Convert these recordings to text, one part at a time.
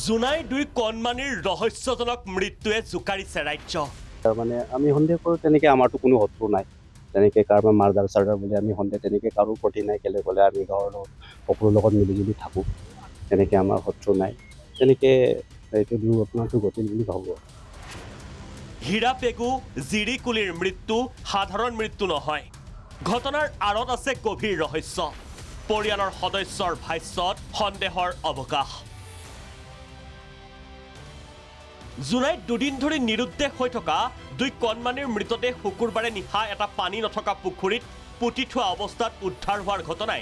জোনাই দুই কণমানিৰ ৰহস্যজনক মৃত্যুৱে জোকাৰিছে ৰাজ্য। মানে আমি সন্দেহ কৰোঁ তেনেকৈ আমাৰতো কোনো শত্ৰু নাই, তেনেকৈ কাৰোবাৰ মাৰ্ডাৰ চাৰ্ডাৰ বুলি আমি সন্দেহ তেনেকৈ কাৰো প্ৰতি নাই। কেলৈ ক'লে আমি ঘৰৰ সকলোৰ লগত মিলিজুলি থাকোঁ, তেনেকৈ আমাৰ শত্ৰু নাই, তেনেকৈ এইটো দুৰ্ঘটনাটো ঘটিল বুলি ভাবোঁ। হীৰা পেগু জিৰিকুলিৰ মৃত্যু সাধাৰণ মৃত্যু নহয়। ঘটনাৰ আঁৰত আছে গভীৰ ৰহস্য। পৰিয়ালৰ সদস্যৰ ভাষ্যত সন্দেহৰ অৱকাশ। জোনাইত দুদিন ধৰি নিৰুদ্দেশ হৈ থকা দুই কণমানিৰ মৃতদেহ শুকুৰবাৰে নিশা এটা পানী নথকা পুখুৰীত পুতি থোৱা অৱস্থাত উদ্ধাৰ হোৱাৰ ঘটনাই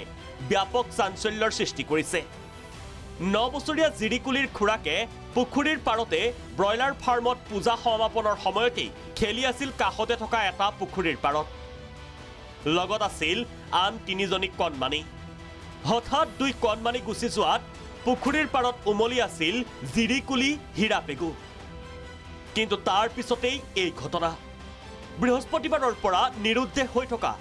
ব্যাপক চাঞ্চল্যৰ সৃষ্টি কৰিছে। 9 বছৰীয়া জিৰিকুলিৰ খুৰাকে পুখুৰীৰ পাৰতে ব্ৰইলাৰ ফাৰ্মত পূজা সমাপনৰ সময়তেই খেলি আছিল কাষতে থকা এটা পুখুৰীৰ পাৰত। লগত আছিল আন 3জনী কণমানি। হঠাৎ দুই কণমানি গুচি যোৱাত পুখুৰীৰ পাৰত উমলি আছিল জিৰিকুলি হীৰা পেগু। কিন্তু তাৰ পিছতেই এই ঘটনা। বৃহস্পতিবাৰৰ পৰা নিৰুদ্দেশ হৈ থকা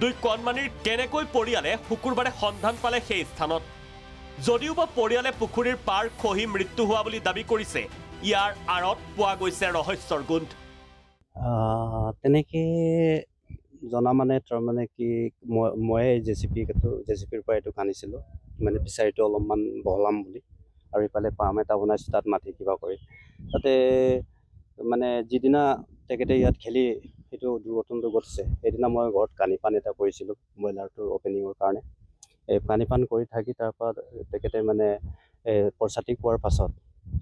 দুই কণমানিৰ কেনেকৈ পৰিয়ালে শুকুৰবাৰে সন্ধান পালে সেই স্থানত। যদিওবা পৰিয়ালে পুখুৰীৰ পাৰ খহি মৃত্যু হোৱা বুলি দাবী কৰিছে, ইয়াৰ আঁৰত পোৱা গৈছে ৰহস্যৰ গোন্ধ। তেনেকৈ জনা মানে তাৰমানে কি মই জেচিপিৰ পৰা এইটো আনিছিলোঁ, মানে ফিচাৰীটো অলপমান বহলাম বুলি, আৰু ইফালে পাম এটা বনাইছোঁ তাত মাটি কিবা কৰি। তাতে মানে যিদিনা তেখেতে ইয়াত খেলি সেইটো দুৰ্ঘটনাটো ঘটিছে, সেইদিনা মই ঘৰত পানী এটা কৰিছিলোঁ ব্ৰইলাৰটোৰ অপেনিঙৰ কাৰণে। এই পানী কৰি থাকি তাৰপৰা তেখেতে মানে পইচাটি পোৱাৰ পাছত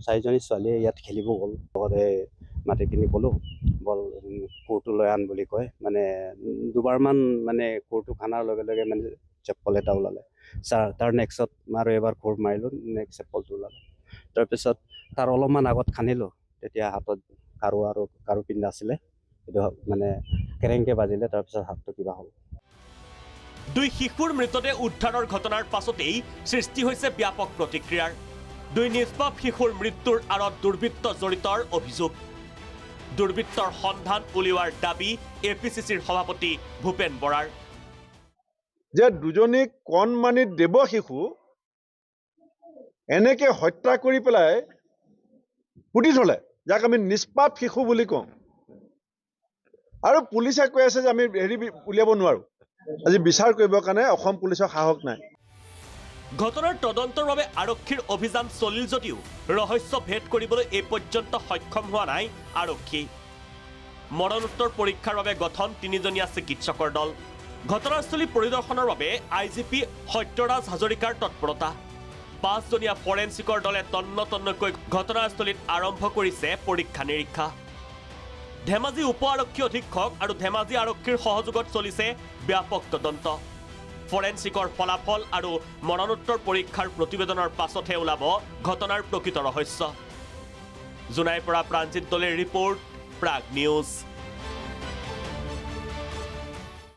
4জনী ছোৱালীয়ে ইয়াত খেলিব গ'ল। লগতে মাটিখিনি ক'লোঁ বল কোৰটো লৈ আন বুলি কয়, মানে দুবাৰমান মানে কোৰটো খানাৰ লগে লগে মানে চেপল এটা ওলালে। তাৰ নেক্সট আৰু এবাৰ কোৰ মাৰিলোঁ, নেক্সট চেপলটো ওলালে। তাৰপিছত তাৰ অলপমান আগত খান্দিলোঁ, তেতিয়া হাতত কাৰো পিন্ধা আছিলে, সেইটো মানে কেৰেংকে বাজিলে, তাৰপিছত হাতটো কিবা হ'ল। দুই শিশুৰ মৃতদেহ উদ্ধাৰৰ ঘটনাৰ পাছতেই সৃষ্টি হৈছে ব্যাপক প্ৰতিক্ৰিয়াৰ। দুই নিষ্পাপ শিশুৰ মৃত্যুৰ আঁৰত দুৰ্বৃত্ত জড়িতৰ অভিযোগ। দুৰ্বৃত্তৰ সন্ধান উলিওৱাৰ দাবী APCCৰ সভাপতি ভূপেন বৰাৰ। যে দুজনী কণমানি দেৱ শিশু এনেকে হত্যা কৰি পেলাই পুতি থলে, যাক আমি নিষ্পাপ শিশু বুলি কওঁ, আৰু পুলিচে কৈ আছে যে আমি উলিয়াব নোৱাৰো। আজি বিচাৰ কৰিবৰ কাৰণে অসম পুলিচৰ সাহস নাই। ঘটনাৰ তদন্তৰ বাবে আৰক্ষীৰ অভিযান চলিল যদিও ৰহস্য ভেদ কৰিবলৈ এই পৰ্যন্ত সক্ষম হোৱা নাই আৰক্ষী। মৰণোত্তৰ পৰীক্ষাৰ বাবে গঠন 3জনীয়া চিকিৎসকৰ দল। ঘটনাস্থলী পৰিদৰ্শনৰ বাবে IGP সত্যৰাজ হাজৰিকাৰ তৎপৰতা। 5জনীয়া ফৰেন্সিকৰ দলে তন্নতন্নকৈ ঘটনাস্থলীত আৰম্ভ কৰিছে পৰীক্ষা নিৰীক্ষা। ধেমাজি উপ আৰক্ষী অধীক্ষক আৰু ধেমাজি আৰক্ষীৰ সহযোগত চলিছে ব্যাপক তদন্ত। ফৰেন্সিকৰ ফলাফল আৰু মৰণোত্তৰ পৰীক্ষাৰ প্ৰতিবেদনৰ পাছতহে ওলাব ঘটনাৰ প্ৰকৃত ৰহস্য। জোনাইৰ পৰা প্ৰাঞ্জিত দলেৰ ৰিপৰ্ট, প্ৰাগ নিউজ।